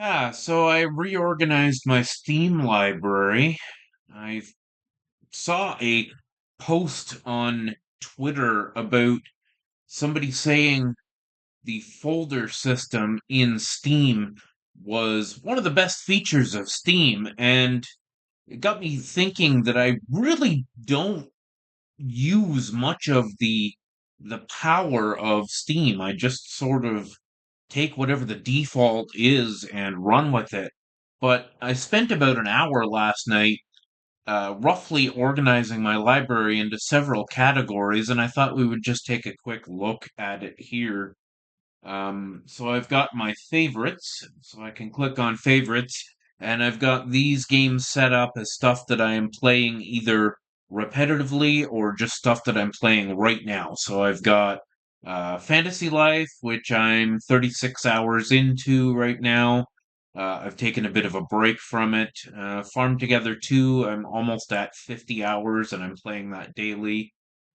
So I reorganized my Steam library. I saw a post on Twitter about somebody saying the folder system in Steam was one of the best features of Steam, and it got me thinking that I really don't use much of the power of Steam. I just sort of take whatever the default is and run with it. But I spent about an hour last night roughly organizing my library into several categories, and I thought we would just take a quick look at it here. So I've got my favorites, so I can click on favorites, and I've got these games set up as stuff that I am playing either repetitively or just stuff that I'm playing right now. So I've got Fantasy Life, which I'm 36 hours into right now. I've taken a bit of a break from it. Farm Together 2, I'm almost at 50 hours and I'm playing that daily.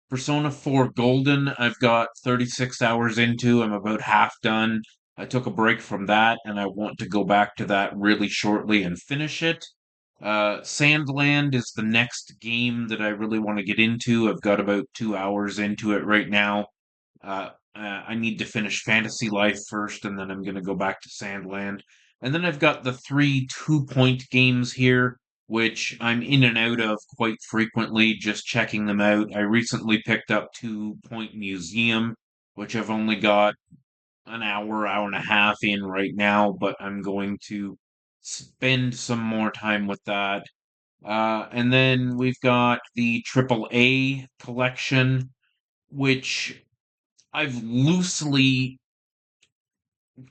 Persona 4 Golden, I've got 36 hours into. I'm about half done. I took a break from that and I want to go back to that really shortly and finish it. Sandland is the next game that I really want to get into. I've got about 2 hours into it right now. I need to finish Fantasy Life first, and then I'm going to go back to Sandland. And then I've got the three 2 point games here, which I'm in and out of quite frequently, just checking them out. I recently picked up 2 Point Museum, which I've only got an hour and a half in right now, but I'm going to spend some more time with that. And then we've got the AAA collection, which I've loosely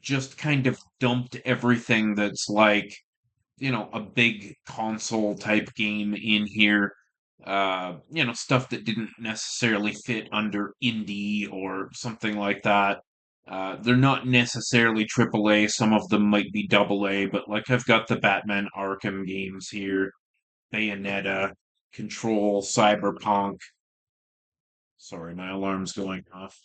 just kind of dumped everything that's like, a big console type game in here. Stuff that didn't necessarily fit under indie or something like that. They're not necessarily AAA. Some of them might be AA, but like I've got the Batman Arkham games here, Bayonetta, Control, Cyberpunk. Sorry, my alarm's going off.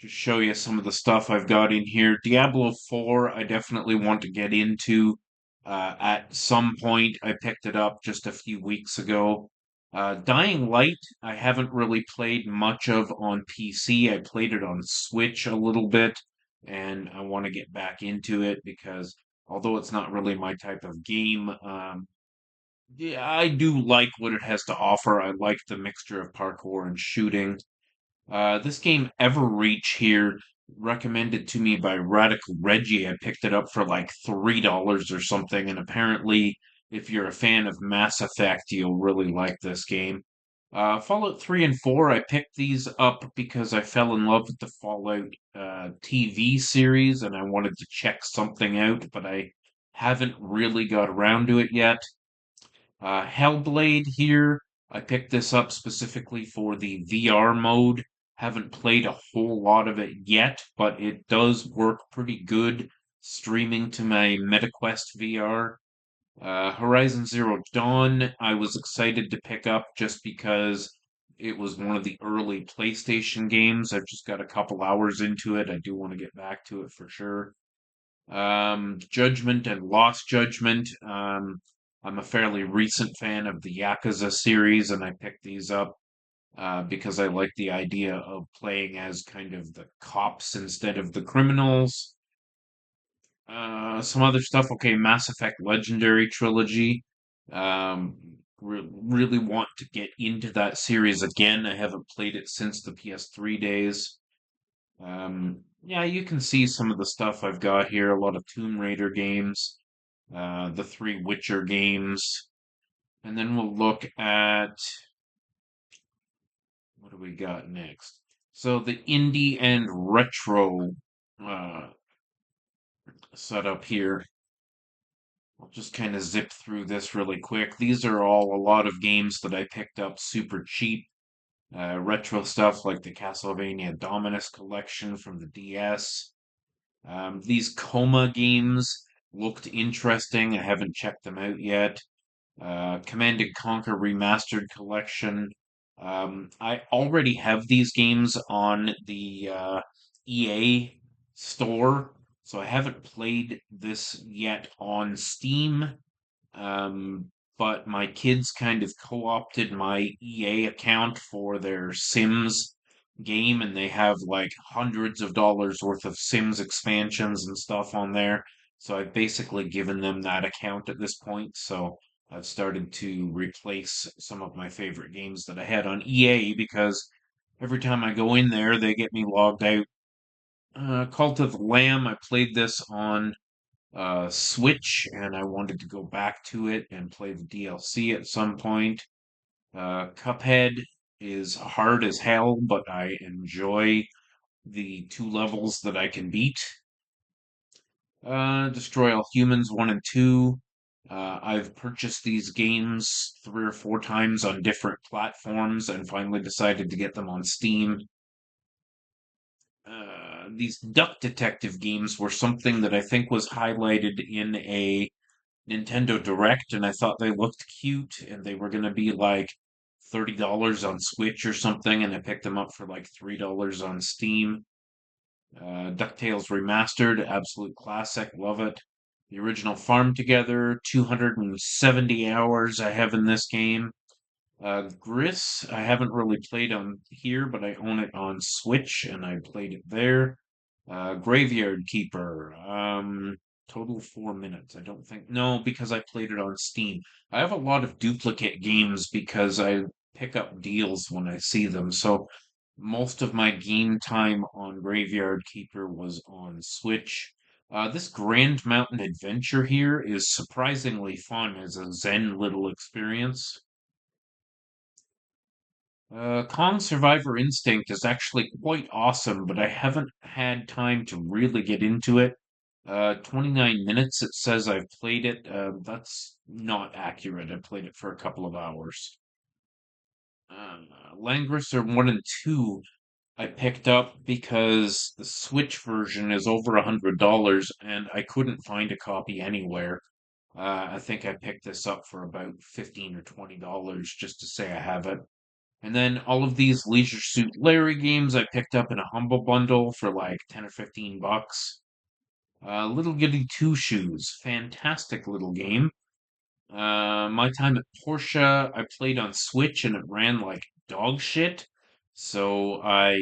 Just show you some of the stuff I've got in here. Diablo 4, I definitely want to get into at some point. I picked it up just a few weeks ago. Dying Light, I haven't really played much of on PC. I played it on Switch a little bit, and I want to get back into it because although it's not really my type of game, yeah, I do like what it has to offer. I like the mixture of parkour and shooting. This game Everreach here, recommended to me by Radical Reggie. I picked it up for like $3 or something, and apparently, if you're a fan of Mass Effect, you'll really like this game. Fallout 3 and 4, I picked these up because I fell in love with the Fallout TV series and I wanted to check something out, but I haven't really got around to it yet. Hellblade here, I picked this up specifically for the VR mode. Haven't played a whole lot of it yet, but it does work pretty good streaming to my MetaQuest VR. Horizon Zero Dawn, I was excited to pick up just because it was one of the early PlayStation games. I've just got a couple hours into it. I do want to get back to it for sure. Judgment and Lost Judgment. I'm a fairly recent fan of the Yakuza series, and I picked these up because I like the idea of playing as kind of the cops instead of the criminals. Some other stuff. Okay, Mass Effect Legendary Trilogy. Really want to get into that series again. I haven't played it since the PS3 days. Yeah, you can see some of the stuff I've got here. A lot of Tomb Raider games, the three Witcher games, and then we'll look at what do we got next. So the indie and retro uh, setup here. I'll just kind of zip through this really quick. These are all a lot of games that I picked up super cheap. Retro stuff like the Castlevania Dominus collection from the DS. These Coma games looked interesting. I haven't checked them out yet. Command and Conquer Remastered Collection. I already have these games on the EA store, So I haven't played this yet on Steam. Um, but my kids kind of co-opted my EA account for their Sims game, and they have like hundreds of dollars worth of Sims expansions and stuff on there. So I've basically given them that account at this point. So I've started to replace some of my favorite games that I had on EA because every time I go in there, they get me logged out. Cult of the Lamb, I played this on Switch, and I wanted to go back to it and play the DLC at some point. Cuphead is hard as hell, but I enjoy the two levels that I can beat. Destroy All Humans 1 and 2. I've purchased these games 3 or 4 times on different platforms and finally decided to get them on Steam. These Duck Detective games were something that I think was highlighted in a Nintendo Direct, and I thought they looked cute, and they were going to be like $30 on Switch or something, and I picked them up for like $3 on Steam. DuckTales Remastered, absolute classic, love it. The original Farm Together, 270 hours I have in this game. Gris, I haven't really played on here, but I own it on Switch and I played it there. Graveyard Keeper, total 4 minutes. I don't think, no, because I played it on Steam. I have a lot of duplicate games because I pick up deals when I see them. So most of my game time on Graveyard Keeper was on Switch. This Grand Mountain Adventure here is surprisingly fun as a zen little experience. Kong Survivor Instinct is actually quite awesome, but I haven't had time to really get into it. 29 minutes it says I've played it. That's not accurate. I played it for a couple of hours. Langrisser 1 and 2 I picked up because the Switch version is over $100 and I couldn't find a copy anywhere. I think I picked this up for about 15 or $20 just to say I have it. And then all of these Leisure Suit Larry games I picked up in a Humble Bundle for like 10 or 15 bucks. Little Goody Two Shoes, fantastic little game. My time at Porsche, I played on Switch and it ran like dog shit. So I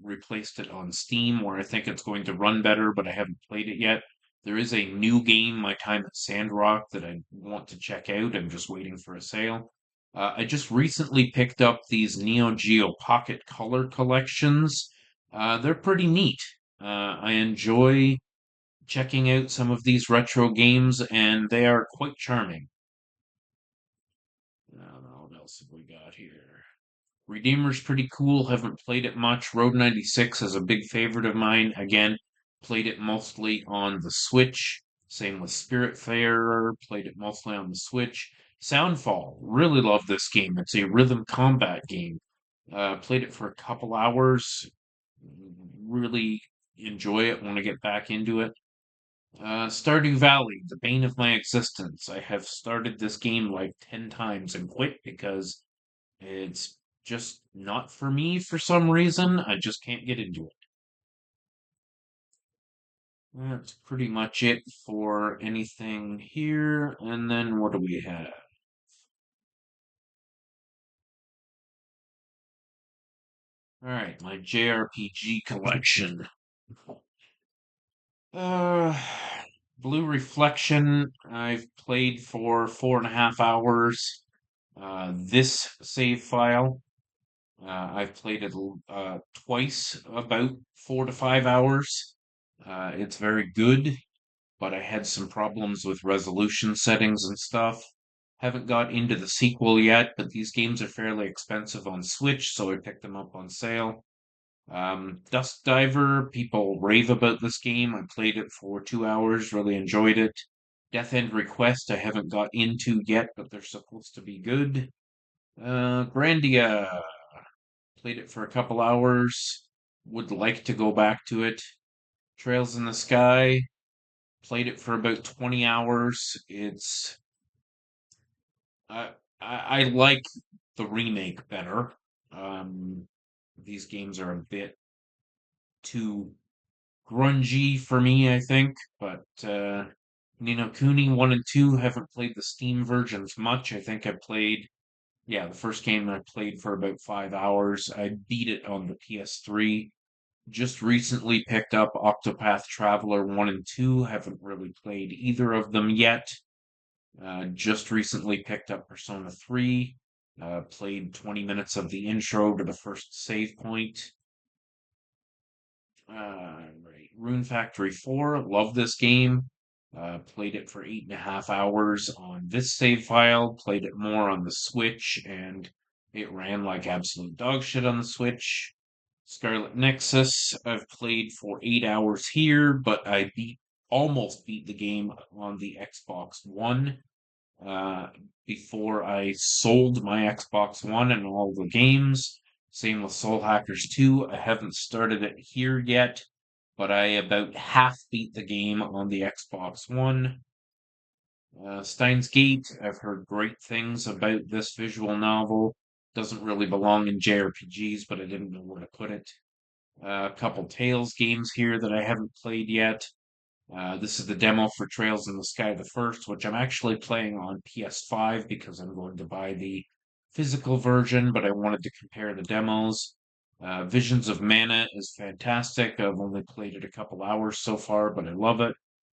replaced it on Steam where I think it's going to run better, but I haven't played it yet. There is a new game, My Time at Sandrock, that I want to check out. I'm just waiting for a sale. I just recently picked up these Neo Geo Pocket Color collections. They're pretty neat. I enjoy checking out some of these retro games, and they are quite charming. What else have we got here? Redeemer's pretty cool. Haven't played it much. Road 96 is a big favorite of mine. Again, played it mostly on the Switch. Same with Spiritfarer. Played it mostly on the Switch. Soundfall. Really love this game. It's a rhythm combat game. Played it for a couple hours. Really enjoy it. Want to get back into it. Stardew Valley, the bane of my existence. I have started this game like 10 times and quit because it's just not for me for some reason. I just can't get into it. That's pretty much it for anything here. And then what do we have? All right, my JRPG collection. Uh, Blue Reflection, I've played for 4.5 hours. This save file, I've played it twice, about 4 to 5 hours. It's very good, but I had some problems with resolution settings and stuff. Haven't got into the sequel yet, but these games are fairly expensive on Switch, so I picked them up on sale. Dust Diver, people rave about this game. I played it for 2 hours, really enjoyed it. Death End Request, I haven't got into yet, but they're supposed to be good. Grandia, played it for a couple hours. Would like to go back to it. Trails in the Sky, played it for about 20 hours. I like the remake better. Um, these games are a bit too grungy for me, I think. But Kuni 1 and 2 haven't played the Steam versions much. I think I played, yeah, the first game I played for about 5 hours. I beat it on the PS3. Just recently picked up Octopath Traveler 1 and 2. Haven't really played either of them yet. Just recently picked up Persona 3. Played 20 minutes of the intro to the first save point. Right. Rune Factory 4. Love this game. Played it for 8.5 hours on this save file. Played it more on the Switch, and it ran like absolute dog shit on the Switch. Scarlet Nexus. I've played for 8 hours here, but I almost beat the game on the Xbox One uh, before I sold my Xbox One and all the games. Same with Soul Hackers 2. I haven't started it here yet, but I about half beat the game on the Xbox One. Steins Gate, I've heard great things about this visual novel. Doesn't really belong in JRPGs, but I didn't know where to put it. A couple Tales games here that I haven't played yet. This is the demo for Trails in the Sky the First, which I'm actually playing on PS5 because I'm going to buy the physical version, but I wanted to compare the demos. Visions of Mana is fantastic. I've only played it a couple hours so far, but I love it.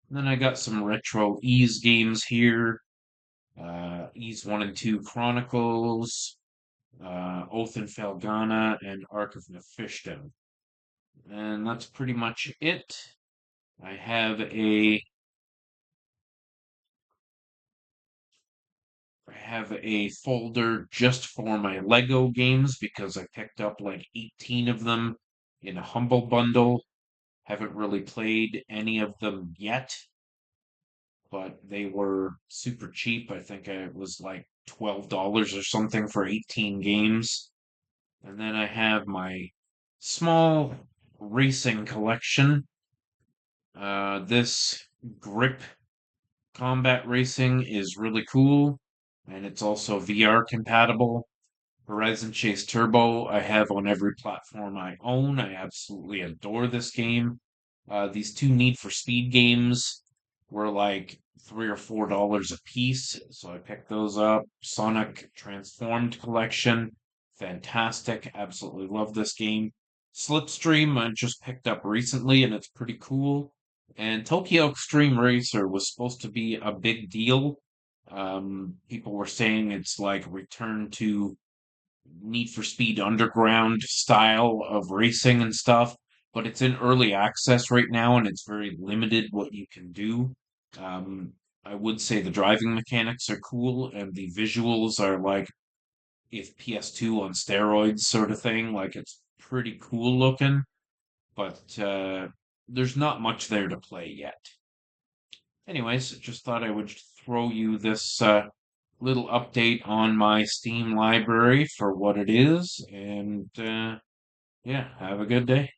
And then I got some retro Ease games here. Ease 1 and 2 Chronicles, Oath and Felghana, and Ark of Nephishtim. And that's pretty much it. I have a I have a folder just for my Lego games because I picked up like 18 of them in a Humble Bundle. Haven't really played any of them yet, but they were super cheap. I think it was like $12 or something for 18 games. And then I have my small racing collection. This grip combat racing is really cool, and it's also VR compatible. Horizon Chase Turbo, I have on every platform I own. I absolutely adore this game. These two Need for Speed games were like $3 or $4 a piece, so I picked those up. Sonic Transformed Collection, fantastic. Absolutely love this game. Slipstream, I just picked up recently, and it's pretty cool. And Tokyo Extreme Racer was supposed to be a big deal. People were saying it's like return to Need for Speed Underground style of racing and stuff, but it's in early access right now and it's very limited what you can do. Um, I would say the driving mechanics are cool and the visuals are like if PS2 on steroids sort of thing. Like it's pretty cool looking, but there's not much there to play yet. Anyways, just thought I would throw you this little update on my Steam library for what it is, and yeah, have a good day.